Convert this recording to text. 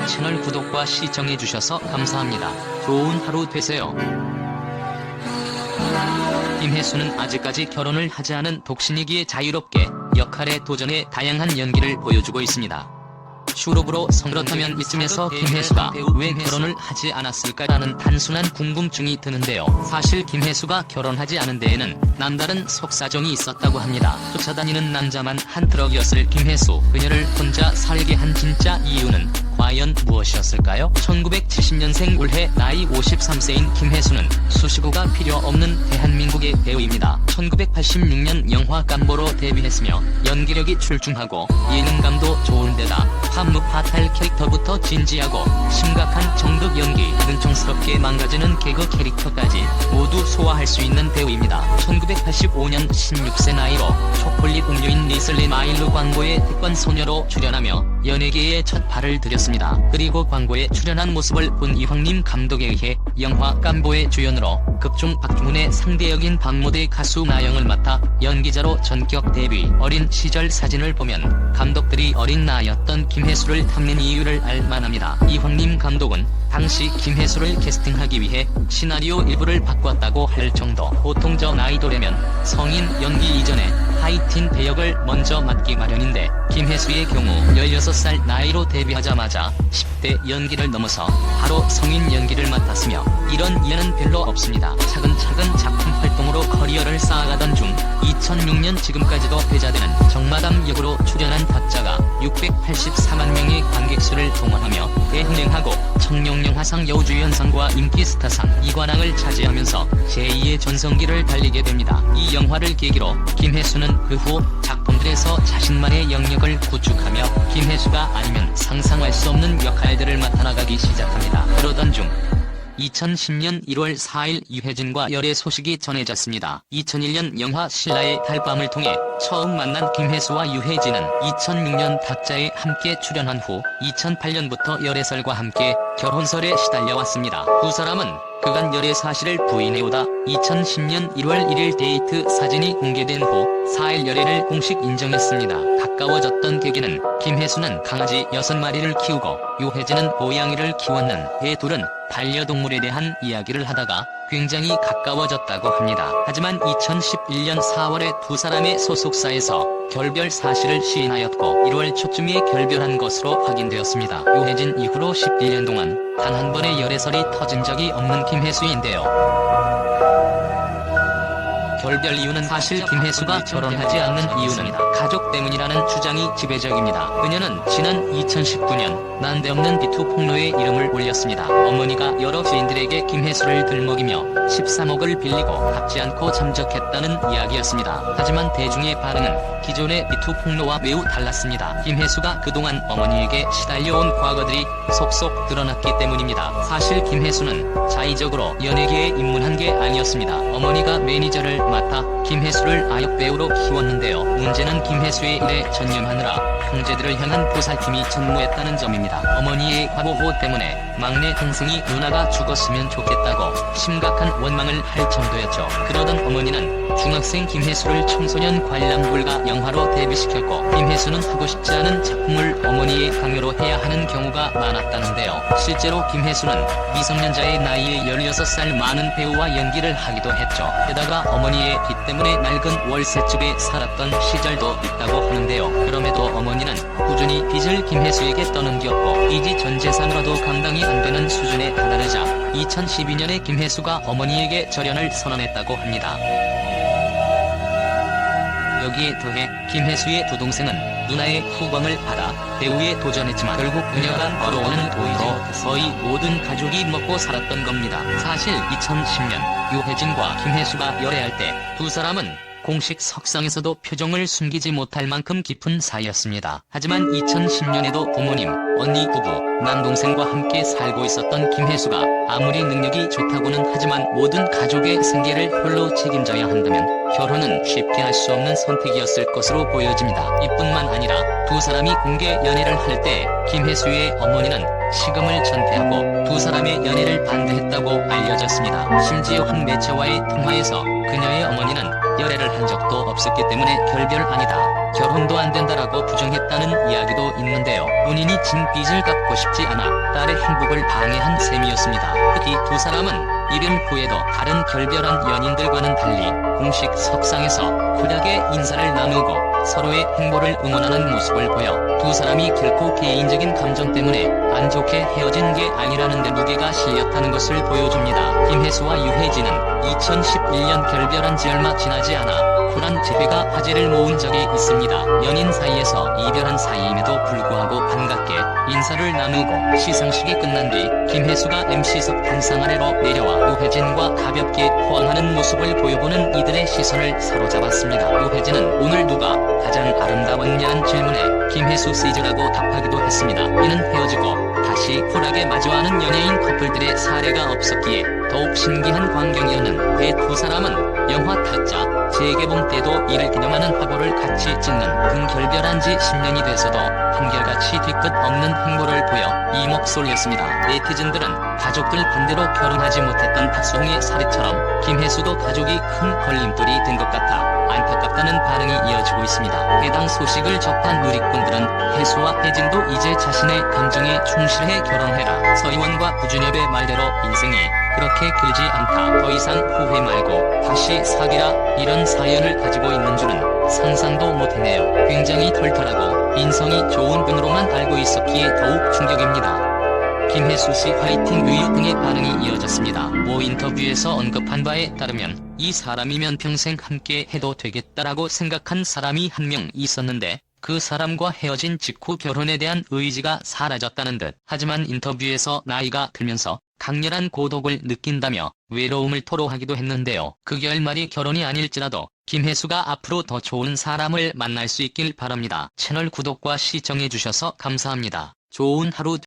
채널 구독과 시청해주셔서 감사합니다. 좋은 하루 되세요. 김혜수는 아직까지 결혼을 하지 않은 독신이기에 자유롭게 역할에 도전해 다양한 연기를 보여주고 있습니다. 슈룹으로 그렇다면 이쯤에서 김혜수가 왜 결혼을 하지 않았을까라는 단순한 궁금증이 드는데요. 사실 김혜수가 결혼하지 않은 데에는 남다른 속사정이 있었다고 합니다. 쫓아다니는 남자만 한 트럭이었을 김혜수. 그녀를 혼자 살게 한 진짜 이유는 과연 무엇이었을까요? 1970년생 올해 나이 53세인 김혜수는 수식어가 필요 없는 대한민국의 배우입니다. 1986년 영화 깜보로 데뷔했으며 연기력이 출중하고 예능감도 좋은데다 한무 파탈 캐릭터부터 진지하고 심각한 정극 연기, 능청스럽게 망가지는 개그 캐릭터까지 모두 소화할 수 있는 배우입니다. 1985년 16세 나이로 초콜릿 음료인 리슬리 마일로 광고에 특권 소녀로 출연하며 연예계에 첫 발을 들였습니다. 그리고 광고에 출연한 모습을 본 이황림 감독에 의해 영화 깜보의 주연으로 극중 박중훈의 상대 역인 박모대 가수 나영을 맡아 연기자로 전격 데뷔. 어린 시절 사진을 보면 감독들이 어린 나이였던 김혜수를 탐낸 이유를 알 만합니다. 이황림 감독은 당시 김혜수를 캐스팅하기 위해 시나리오 일부를 바꿨다고 할 정도. 보통 저 나이도라면 성인 연기 이전에 하이틴 배역을 먼저 맡기 마련인데 김혜수의 경우 16살 나이로 데뷔하자마자 10대 연기를 넘어서 바로 성인 연기를 맡았으며 이런 예는 별로 없습니다. 차근차근 작품 활동으로 커리어를 쌓아가던 중 2006년 지금까지도 회자되는 정마담 역으로 출연한 닥자가 684만 명의 관객수를 동원하며 대흥행하고 청룡영화상 여우주연상과 인기스타상 2관왕을 차지하면서 제2의 전성기를 달리게 됩니다. 이 영화를 계기로 김혜수는 그 후 작품들에서 자신만의 영역을 구축하며 김혜수가 아니면 상상할 수 없는 역할들을 맡아나가기 시작합니다. 그러던 중 2010년 1월 4일 유해진과 열애 소식이 전해졌습니다. 2001년 영화 신라의 달밤을 통해 처음 만난 김혜수와 유해진은 2006년 닥자에 함께 출연한 후 2008년부터 열애설과 함께 결혼설에 시달려왔습니다. 두 사람은 그간 열애 사실을 부인해오다 2010년 1월 1일 데이트 사진이 공개된 후 4일 열애를 공식 인정했습니다. 가까워졌던 계기는 김혜수는 강아지 6마리를 키우고 유해진은 고양이를 키웠는 이 둘은 반려동물에 대한 이야기를 하다가 굉장히 가까워졌다고 합니다. 하지만 2011년 4월에 두 사람의 소속사에서 결별 사실을 시인하였고 1월 초쯤에 결별한 것으로 확인되었습니다. 유해진 이후로 11년 동안 단 한 번의 열애설이 터진 적이 없는 김혜수인데요. 결별 이유는 사실 김혜수가 결혼하지 않는 이유는 가족 때문이라는 주장이 지배적입니다. 그녀는 지난 2019년 난데없는 비투 폭로에 이름을 올렸습니다. 어머니가 여러 지인들에게 김혜수를 들먹이며 13억을 빌리고 갚지 않고 잠적했다는 이야기였습니다. 하지만 대중의 반응은 기존의 비투 폭로와 매우 달랐습니다. 김혜수가 그동안 어머니에게 시달려온 과거들이 속속 드러났기 때문입니다. 사실 김혜수는 자의적으로 연예계에 입문한 게 아니었습니다. 어머니가 매니저를 맡아 김혜수를 아역배우로 키웠는데요. 문제는 김혜수의 일에 전념하느라 형제들을 향한 보살핌이 전무했다는 점입니다. 어머니의 과보호 때문에 막내 동생이 누나가 죽었으면 좋겠다고 심각한 원망을 할 정도였죠. 그러던 어머니는 중학생 김혜수를 청소년 관람 불가 영화로 데뷔시켰고 김혜수는 하고 싶지 않은 작품을 어머니의 강요로 해야 하는 경우가 많았다는데요. 실제로 김혜수는 미성년자의 나이에 16살 많은 배우와 연기를 하기도 했죠. 게다가 어머니의 빚 때문에 낡은 월세집에 살았던 시절도 있다고 하는데요. 그럼에도 어머니는 꾸준히 빚을 김혜수에게 떠넘겼고 빚이 전 재산으로도 감당이 안 되는 수준에 다다르자 2012년에 김혜수가 어머니에게 절연을 선언했다고 합니다. 여기에 더해 김혜수의 두 동생은 누나의 후광을 받아 배우에 도전했지만 결국 그녀가 벌어오는 도의로 거의 모든 가족이 먹고 살았던 겁니다. 사실 2010년 유해진과 김혜수가 열애할 때 두 사람은 공식 석상에서도 표정을 숨기지 못할 만큼 깊은 사이였습니다. 하지만 2010년에도 부모님, 언니 부부, 남동생과 함께 살고 있었던 김혜수가 아무리 능력이 좋다고는 하지만 모든 가족의 생계를 홀로 책임져야 한다면 결혼은 쉽게 할 수 없는 선택이었을 것으로 보여집니다. 이뿐만 아니라 두 사람이 공개 연애를 할 때 김혜수의 어머니는 시금을 전폐하고 두 사람의 연애를 반대했다고 알려졌습니다. 심지어 한 매체와의 통화에서 그녀의 어머니는 열애를 한 적도 없었기 때문에 결별 아니다 결혼도 안 된다라고 부정했다는 이야기도 있는데요. 본인이 진 빚을 갚고 싶지 않아 딸의 행복을 방해한 셈이었습니다. 특히 두 사람은 이별 후에도 다른 결별한 연인들과는 달리 공식 석상에서 쿨하게 인사를 나누고 서로의 행보를 응원하는 모습을 보여 두 사람이 결코 개인적인 감정 때문에 안 좋게 헤어진 게 아니라는 데 무게가 실렸다는 것을 보여줍니다. 김혜수와 유해진은 2011년 결별한 지 얼마 지나지 않아 쿨한 재회가 화제를 모은 적이 있습니다. 연인 사이에서 이별한 사이임에도 불구하고 반갑게 인사를 나누고 시상식이 끝난 뒤 김혜수가 MC석 단상 아래로 내려와 유해진과 가볍게 호황하는 모습을 보여보는 이들의 시선을 사로잡았습니다. 유해진은 오늘 누가 가장 아름다웠냐는 질문에 김혜수 씨즈라고 답하기도 했습니다. 이는 헤어지고 다시 쿨하게 마주하는 연예인 커플들의 사례가 없었기에 더욱 신기한 광경이었는데 두 사람은 영화 타짜 재개봉 때도 이를 기념하는 화보를 같이 찍는 근결별한 지 10년이 돼서도 한결같이 뒤끝 없는 행보를 보여 이목쏠렸습니다. 네티즌들은 가족들 반대로 결혼하지 못했던 박수홍의 사례처럼 김혜수도 가족이 큰 걸림돌이 된 것 같아 안타깝다는 반응이 이어지고 있습니다. 해당 소식을 접한 누리꾼들은 혜수와 혜진도 이제 자신의 감정에 충실해 결혼해라. 서희원과 구준엽의 말대로 인생이 그렇게 길지 않다. 더 이상 후회 말고 다시 사귀라. 이런 사연을 가지고 있는 줄은 상상도 못했네요. 굉장히 털털하고 인성이 좋은 분으로만 알고 있었기에 더욱 충격입니다. 김혜수씨 화이팅 유유 등의 반응이 이어졌습니다. 모 인터뷰에서 언급한 바에 따르면 이 사람이면 평생 함께 해도 되겠다라고 생각한 사람이 한 명 있었는데 그 사람과 헤어진 직후 결혼에 대한 의지가 사라졌다는 듯. 하지만 인터뷰에서 나이가 들면서 강렬한 고독을 느낀다며 외로움을 토로하기도 했는데요. 그 결말이 결혼이 아닐지라도 김혜수가 앞으로 더 좋은 사람을 만날 수 있길 바랍니다. 채널 구독과 시청해주셔서 감사합니다. 좋은 하루